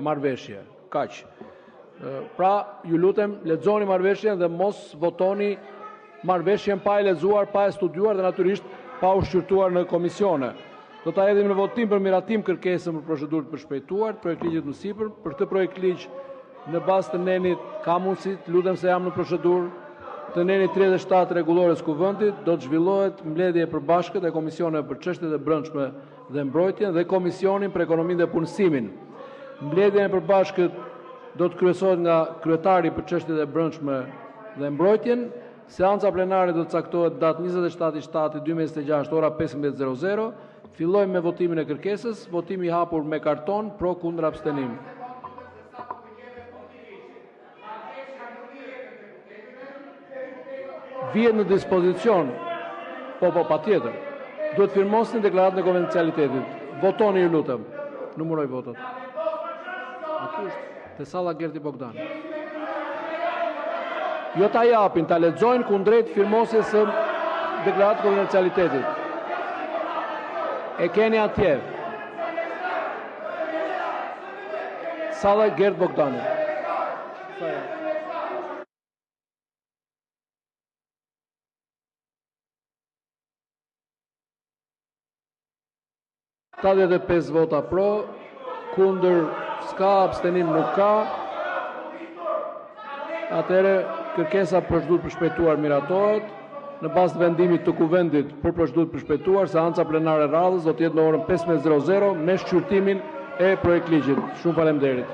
marrëveshje. Kaq. Pra, ju lutem, lexoni marrëveshjen dhe mos votoni marrëveshjen pa e lexuar, pa e studiuar dhe natyrisht pa u shqyrtuar në komisione. Do ta hedhim në votim për miratim kërkesën për procedurë të përshpejtuar, projekt ligjit më sipër. Për këtë projekt ligj në bazë të nenit ka mundësi, lutem se jam në procedurë, të nenit 37 rregullores kuvendit do të zhvillohet mbledhje e përbashkët e komisioneve për çështjet e brendshme dhe mbrojtjen dhe komisionin për ekonominë dhe punësimin. Mbledhja e përbashkët do të kryesohet nga kryetari për çështjet e brendshme dhe mbrojtjen. Seanca plenare do të caktohet datë 27/7/2026 ora 15:00. Fillojmë me votimin e kërkesës, votimi i hapur me karton, pro kundër abstenim. Vihet në dispozicion, po, patjetër. Duhet firmosni deklaratën e konfidencialitetit. Votoni ju lutem. Numëroj votat. Aty është, te salla Gerti Bogdan. Jo ta japin, ta lexojnë kundrejt firmosjes së deklaratës konfidencialitetit. E keni atje. Salla Gert Bogdani. Ka 5 vota pro, kundër s'ka, abstenim nuk ka. Atëherë kërkesa për procedurë përshpejtuar miratohet. Në bazë të vendimit të kuvendit për procedurë përshpejtuar, seanca plenare e radhës do të jetë në orën 15:00 me shqyrtimin e projekt ligjit. Shumë faleminderit.